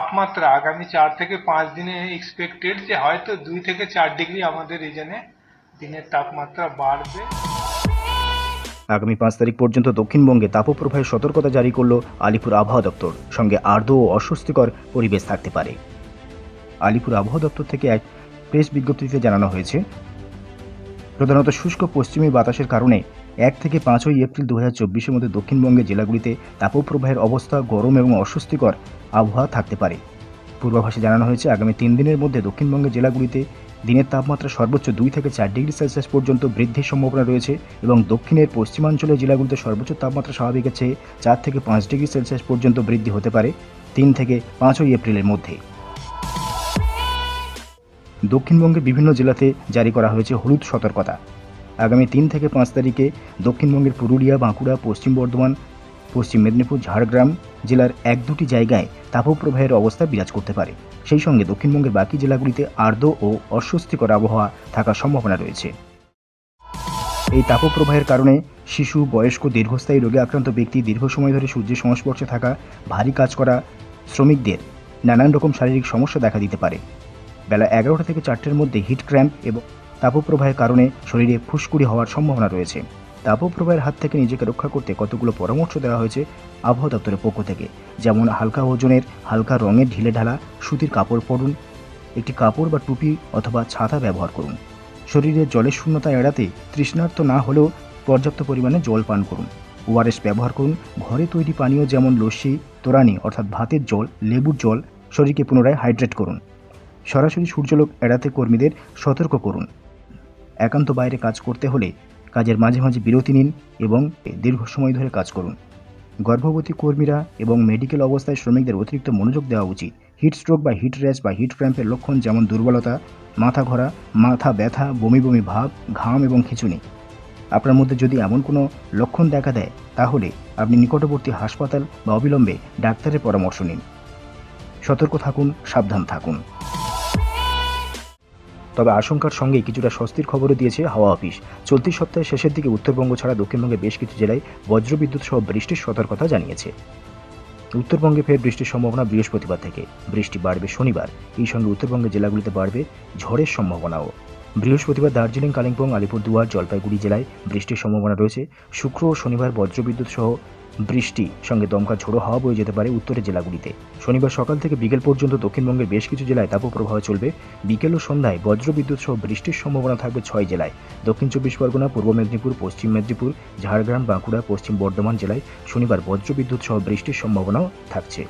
তাপমাত্রা আগামী 4 থেকে 5 দিনে এক্সপেক্টেড যে হয়তো 2 থেকে 4 ডিগ্রি আমাদের রিজনে দিনের তাপমাত্রা বাড়বে। আগামী 5 তারিখ পর্যন্ত দক্ষিণবঙ্গে তাপপ্রবাহের সতর্কতা জারি করল আলিপুর আবহাওয়া দপ্তর। সঙ্গে আর্দ্র ও অস্বস্তিকর পরিবেশ থাকতে পারে। আলিপুর আবহাওয়া দপ্তর থেকে এক প্রেস বিজ্ঞপ্তিতে জানানো হয়েছে, প্রধানত শুষ্ক পশ্চিমী বাতাসের কারণে 1 থেকে 5 এপ্রিল 2024-এর মধ্যে দক্ষিণবঙ্গের জেলাগুলিতে তাপপ্রবাহের অবস্থা গরম এবং অস্বস্তিকর আবহাওয়া থাকতে পারে। পূর্বাভাসে জানানো হয়েছে, আগামী 3 দিনের মধ্যে দক্ষিণবঙ্গের জেলাগুলিতে দিনের তাপমাত্রা সর্বোচ্চ 2 থেকে 4 ডিগ্রি সেলসিয়াস পর্যন্ত বৃদ্ধির সম্ভাবনা রয়েছে এবং দক্ষিণের পশ্চিমাঞ্চলের জেলাগুলিতে সর্বোচ্চ তাপমাত্রা স্বাভাবিকের চেয়ে 4 থেকে 5 ডিগ্রি সেলসিয়াস পর্যন্ত বৃদ্ধি হতে পারে 3 থেকে 5 এপ্রিলের মধ্যে। দক্ষিণবঙ্গের বিভিন্ন জেলাতে জারি করা হয়েছে হলুদ সতর্কতা। আগামী 3 থেকে 5 তারিখে দক্ষিণবঙ্গের পুরুলিয়া, বাঁকুড়া, পশ্চিম বর্ধমান, পশ্চিম মেদিনীপুর, ঝাড়গ্রাম জেলার 1-2টি জায়গায় তাপপ্রবাহের অবস্থা বিরাজ করতে পারে। সেই সঙ্গে দক্ষিণবঙ্গের বাকি জেলাগুলিতে আর্দ্র ও অস্বস্তিকর আবহাওয়া থাকার সম্ভাবনা রয়েছে। এই তাপপ্রবাহের কারণে শিশু, বয়স্ক, দীর্ঘস্থায়ী রোগে আক্রান্ত ব্যক্তি, দীর্ঘ সময় ধরে সূর্যের সংস্পর্শে থাকা, ভারী কাজ করা শ্রমিকদের নানান রকম শারীরিক সমস্যা দেখা দিতে পারে। বেলা 11টা থেকে 4টের মধ্যে হিট ক্র্যাম্প এবং তাপপ্রবাহের কারণে শরীরে ফুসকুড়ি হওয়ার সম্ভাবনা রয়েছে। তাপপ্রবাহের হাত থেকে নিজেকে রক্ষা করতে কতগুলো পরামর্শ দেওয়া হয়েছে আবহাওয়া দপ্তরের পক্ষ থেকে, যেমন হালকা ওজনের, হালকা রঙের ঢিলে ঢালা সুতির কাপড় পরুন, একটি কাপড় বা টুপি অথবা ছাতা ব্যবহার করুন। শরীরে জলের শূন্যতা এড়াতে তৃষ্ণার্ত না হলেও পর্যাপ্ত পরিমাণে জল পান করুন। ওআরএস ব্যবহার করুন। ঘরে তৈরি পানীয় যেমন লস্যি, তোরানি অর্থাৎ ভাতের জল, লেবুর জল শরীরকে পুনরায় হাইড্রেট করুন। সরাসরি সূর্যালোক এড়াতে কর্মীদের সতর্ক করুন। একান্ত বাইরে কাজ করতে হলে কাজের মাঝে মাঝে বিরতি নিন এবং দীর্ঘ সময় ধরে কাজ করুন। গর্ভবতী কর্মীরা এবং মেডিকেল অবস্থায় শ্রমিকদের অতিরিক্ত মনোযোগ দেওয়া উচিত। হিট স্ট্রোক বা হিট র্যাশ বা হিট ক্র্যাম্পের লক্ষণ যেমন দুর্বলতা, মাথা ঘোরা, মাথা ব্যথা, বমি বমি ভাব, ঘাম এবং খিঁচুনি। আপনার মধ্যে যদি এমন কোনো লক্ষণ দেখা দেয় তাহলে আপনি নিকটবর্তী হাসপাতাল বা অবিলম্বে ডাক্তারের পরামর্শ নিন। সতর্ক থাকুন, সাবধান থাকুন। তবে আশঙ্কার সঙ্গে কিছুটা স্বস্তির খবরও দিয়েছে হাওয়া অফিস। চলতি সপ্তাহের শেষের দিকে উত্তরবঙ্গ ছাড়া দক্ষিণবঙ্গের বেশ কিছু জেলায় বজ্রবিদ্যুৎ সহ বৃষ্টির সতর্কতা জানিয়েছে। উত্তরবঙ্গে ফের বৃষ্টির সম্ভাবনা বৃহস্পতিবার থেকে। বৃষ্টি বাড়বে শনিবার। এই সঙ্গে উত্তরবঙ্গের জেলাগুলিতে বাড়বে ঝড়ের সম্ভাবনাও। বৃহস্পতিবার দার্জিলিং, কালিম্পং, আলিপুরদুয়ার, জলপাইগুড়ি জেলায় বৃষ্টির সম্ভাবনা রয়েছে। শুক্র ও শনিবার বজ্রবিদ্যুৎ সহ বৃষ্টি সঙ্গে দমকা ঝোড়ো হাওয়া বয়ে যেতে পারে উত্তরের জেলাগুলিতে। শনিবার সকাল থেকে বিকেল পর্যন্ত দক্ষিণবঙ্গের বেশ কিছু জেলায় তাপপ্রবাহ চলবে। বিকেল ও সন্ধ্যায় বজ্রবিদ্যুৎ সহ বৃষ্টির সম্ভাবনা থাকবে 6 জেলায়। দক্ষিণ 24 পরগনা, পূর্ব মেদিনীপুর, পশ্চিম মেদিনীপুর, ঝাড়গ্রাম, বাঁকুড়া, পশ্চিম বর্ধমান জেলায় শনিবার বজ্রবিদ্যুৎ সহ বৃষ্টির সম্ভাবনাও থাকছে।